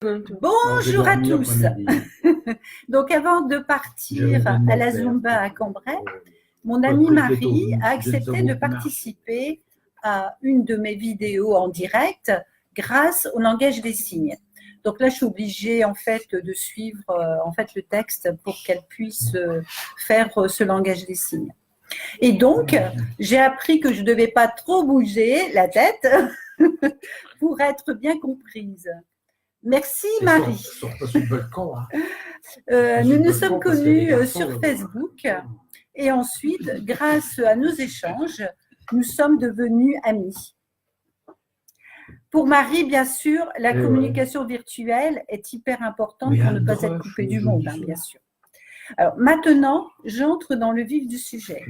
Bonjour à tous. Donc, avant de partir à la Zumba à Cambrai, mon amie Marie a accepté de participer à une de mes vidéos en direct grâce au langage des signes. Donc là, je suis obligée en fait de suivre le texte pour qu'elle puisse faire ce langage des signes. Et donc, j'ai appris que je ne devais pas trop bouger la tête pour être bien comprise. Merci Marie. Nous nous sommes connus sur Facebook et ensuite, grâce à nos échanges, nous sommes devenus amis. Pour Marie, bien sûr, la communication virtuelle est hyper importante pour ne pas être coupée du monde, bien sûr. Alors maintenant, j'entre dans le vif du sujet.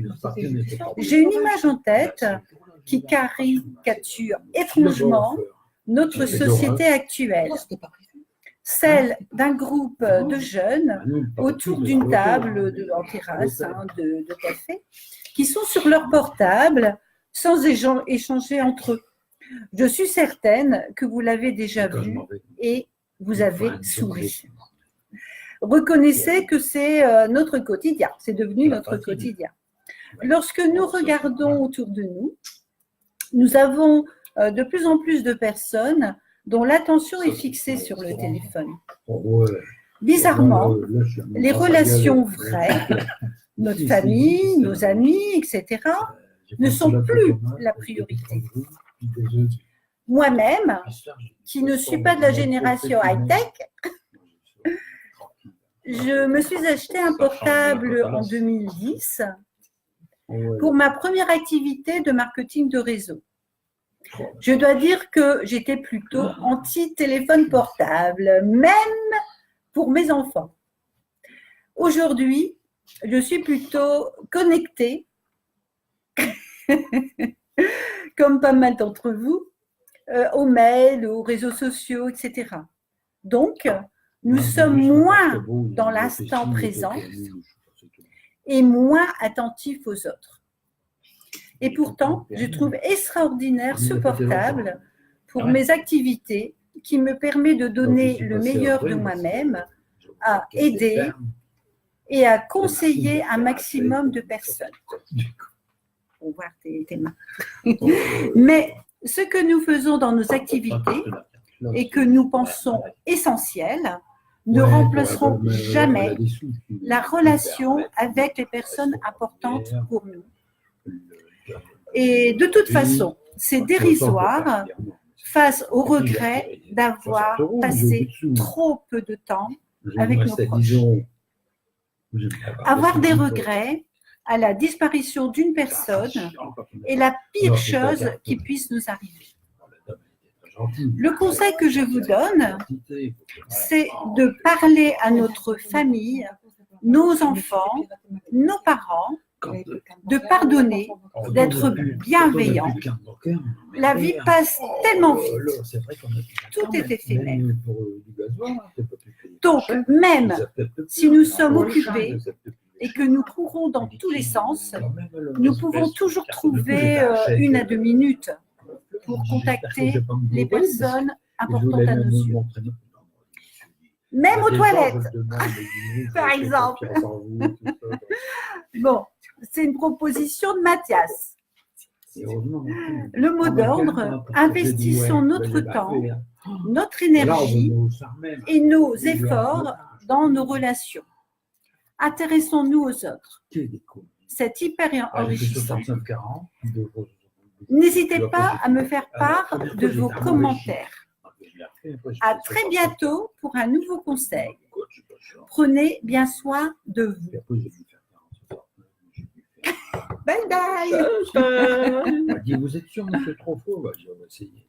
J'ai une image en tête qui caricature étrangement notre société actuelle, celle d'un groupe de jeunes autour d'une table en terrasse de café qui sont sur leur portable sans échanger entre eux. Je suis certaine que vous l'avez déjà vu et vous avez souri. Reconnaissez que c'est notre quotidien, c'est devenu notre quotidien. Lorsque nous regardons autour de nous, nous avons de plus en plus de personnes dont l'attention est fixée sur le téléphone. Bizarrement, les relations vraies, notre famille, nos amis, etc., ne sont plus la priorité. Moi-même, qui ne suis pas de la génération high-tech, je me suis acheté un portable en 2010 pour ma première activité de marketing de réseau. Je dois dire que j'étais plutôt anti-téléphone portable, même pour mes enfants. Aujourd'hui, je suis plutôt connectée, comme pas mal d'entre vous, aux mails, aux réseaux sociaux, etc. Donc, nous sommes moins dans l'instant présent et moins attentifs aux autres. Et pourtant, je trouve extraordinaire ce portable pour mes activités qui me permet de donner le meilleur de moi-même, à aider et à conseiller un maximum de personnes. On va voir tes mains. Mais ce que nous faisons dans nos activités et que nous pensons essentiel ne remplaceront jamais la relation avec les personnes importantes pour nous. Et de toute façon, c'est dérisoire face au regret d'avoir passé trop peu de temps avec nos proches. Avoir des regrets à la disparition d'une personne est la pire chose qui puisse nous arriver. Le conseil que je vous donne, c'est de parler à notre famille, nos enfants, nos parents, de pardonner, d'être bienveillant. La vie passe tellement vite. Tout est éphémère. Donc, même si nous sommes occupés et que nous courons dans tous les sens, nous pouvons toujours trouver 1 à 2 minutes pour contacter les personnes importantes à nos yeux. Même aux toilettes, par exemple. Bon, c'est une proposition de Mathias. Le mot d'ordre, investissons notre temps, notre énergie et nos efforts dans nos relations. Intéressons-nous aux autres. C'est hyper enrichissant. N'hésitez pas à me faire part de vos commentaires. À très bientôt pour un nouveau conseil. Prenez bien soin de vous. Bye bye. Vous êtes sûr, monsieur Truffaut? On va essayer.